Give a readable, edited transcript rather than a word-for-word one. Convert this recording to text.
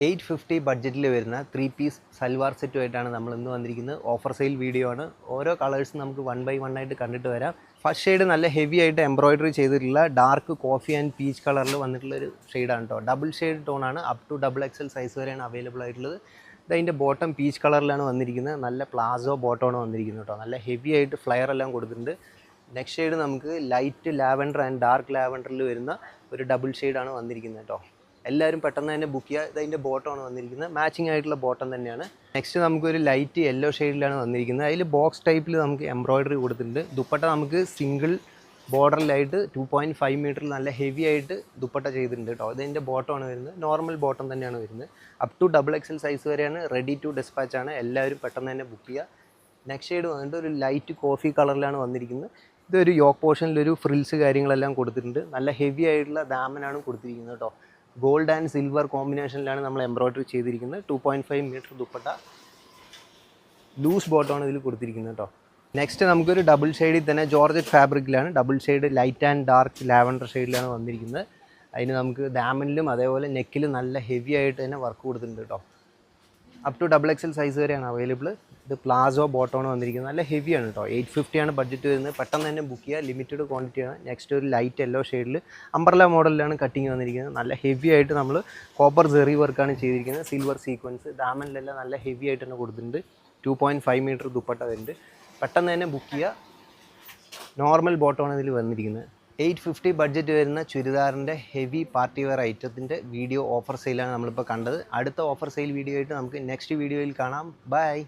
850 ബഡ്ജറ്റിൽ വരുന്ന 3 പീസ് സൽവാർ സെറ്റുമായിട്ടാണ് നമ്മൾ ഇന്ന് വന്നിരിക്കുന്നത്. ഓഫർ സെയിൽ വീഡിയോ ആണ്. ഓരോ കളേഴ്സും നമുക്ക് 1 by 1 ആയിട്ട് കണ്ടിട്ട് വരാം. ഫസ്റ്റ് ഷെയ്ഡ് നല്ല ഹെവി ആയിട്ട് എംബ്രോയിഡറി ചെയ്തിട്ടുള്ള ഡാർക്ക് കോഫി ആൻഡ് പീച്ച് കളറിൽ വന്നിട്ടുള്ളൊരു ഷെയ്ഡാണ് കേട്ടോ. ഡബിൾ ഷെയ്ഡ് ടോണാണ്. അപ് ടു XXL സൈസ് വരെയാണ് അവൈലബിൾ ആയിട്ടുള്ളത്. ഇതിൻ്റെ ബോട്ടം പീച്ച് കളറിലാണ് വന്നിരിക്കുന്നത്. നല്ല പ്ലാസോ ബോട്ടമാണ് വന്നിരിക്കുന്നത് കേട്ടോ. നല്ല ഹെവി ആയിട്ട് ഫ്ലെയർ എല്ലാം കൊടുത്തിട്ടുണ്ട്. നെക്സ്റ്റ് ഷെയ്ഡ് നമുക്ക് ലൈറ്റ് ലാവൻഡർ ആൻഡ് ഡാർക്ക് ലാവൻഡറിൽ വരുന്ന ഒരു ഡബിൾ ഷെയ്ഡാണ് വന്നിരിക്കുന്നത് കേട്ടോ. എല്ലാവരും പെട്ടെന്ന് തന്നെ ബുക്ക് ചെയ്യുക. ഇതിൻ്റെ ബോട്ടമാണ് വന്നിരിക്കുന്നത്. മാച്ചിങ് ആയിട്ടുള്ള ബോട്ടം തന്നെയാണ്. നെക്സ്റ്റ് നമുക്കൊരു ലൈറ്റ് യെല്ലോ ഷെയ്ഡിലാണ് വന്നിരിക്കുന്നത്. അതിൽ ബോക്സ് ടൈപ്പിൽ നമുക്ക് എംബ്രോയിഡറി കൊടുത്തിട്ടുണ്ട്. ദുപ്പട്ട നമുക്ക് സിംഗിൾ ബോർഡറിലായിട്ട് 2.5 മീറ്ററിൽ നല്ല ഹെവി ആയിട്ട് ദുപ്പട്ട ചെയ്തിട്ടുണ്ട് കേട്ടോ. ഇതിൻ്റെ ബോട്ടമാണ് വരുന്നത്. നോർമൽ ബോട്ടം തന്നെയാണ് വരുന്നത്. അപ് ടു XXL സൈസ് വരെയാണ്. റെഡി ടു ഡിസ്പാച്ച് ആണ്. എല്ലാവരും പെട്ടെന്ന് തന്നെ ബുക്ക് ചെയ്യുക. നെക്സ്റ്റ് ഷെയ്ഡ് വന്നിട്ട് ഒരു ലൈറ്റ് കോഫി കളറിലാണ് വന്നിരിക്കുന്നത്. ഇതൊരു യോക്ക് പോർഷനിലൊരു ഫ്രിൽസ് കാര്യങ്ങളെല്ലാം കൊടുത്തിട്ടുണ്ട്. നല്ല ഹെവി ആയിട്ടുള്ള ദാമനാണ് കൊടുത്തിരിക്കുന്നത് കേട്ടോ. ഗോൾഡ് ആൻഡ് സിൽവർ കോമ്പിനേഷനിലാണ് നമ്മൾ എംബ്രോയിഡറി ചെയ്തിരിക്കുന്നത്. 2.5 മീറ്റർ ദുപ്പട്ട, ലൂസ് ബോട്ടമാണ് ഇതിൽ കൊടുത്തിരിക്കുന്നത് കേട്ടോ. നെക്സ്റ്റ് നമുക്കൊരു ഡബിൾ ഷെയ്ഡിൽ തന്നെ ജോർജറ്റ് ഫാബ്രിക്കിലാണ്. Double shade light and dark lavender ഷെയ്ഡിലാണ് വന്നിരിക്കുന്നത്. അതിന് നമുക്ക് ദാമനിലും അതേപോലെ നെക്കിലും നല്ല ഹെവി ആയിട്ട് തന്നെ വർക്ക് കൊടുത്തിട്ടുണ്ട് കേട്ടോ. അപ് ടു XXL സൈസ് വരെയാണ് അവൈലബിൾ. ഇത് പ്ലാസോ ബോട്ടമാണ് വന്നിരിക്കുന്നത്. നല്ല ഹെവിയാണ് കേട്ടോ. 850 ആണ് ബഡ്ജറ്റ് വരുന്നത്. പെട്ടെന്ന് തന്നെ ബുക്ക് ചെയ്യുക. ലിമിറ്റഡ് ക്വാണ്ടിറ്റിയാണ്. നെക്സ്റ്റ് ഒരു ലൈറ്റ് യെല്ലോ ഷെയ്ഡിൽ അംബ്രല മോഡലിലാണ് കട്ടിങ് വന്നിരിക്കുന്നത്. നല്ല ഹെവി ആയിട്ട് നമ്മൾ കോപ്പർ സെറി വർക്കാണ് ചെയ്തിരിക്കുന്നത്. സിൽവർ സീക്വൻസ് ദാമനിലെല്ലാം നല്ല ഹെവി ആയിട്ട് തന്നെ കൊടുത്തിട്ടുണ്ട്. 2.5 മീറ്റർ ദുപ്പട്ട വരുന്നുണ്ട്. പെട്ടെന്ന് തന്നെ ബുക്ക് ചെയ്യുക. നോർമൽ ബോട്ടമാണ് ഇതിൽ വന്നിരിക്കുന്നത്. 850 ബഡ്ജറ്റ് വരുന്ന ചുരിദാറിൻ്റെ ഹെവി പാർട്ടി വെയർ ഐറ്റത്തിൻ്റെ വീഡിയോ ഓഫർ സെയിലാണ് നമ്മളിപ്പോൾ കണ്ടത്. അടുത്ത ഓഫർ സെയിൽ വീഡിയോ ആയിട്ട് നമുക്ക് നെക്സ്റ്റ് വീഡിയോയിൽ കാണാം. ബൈ.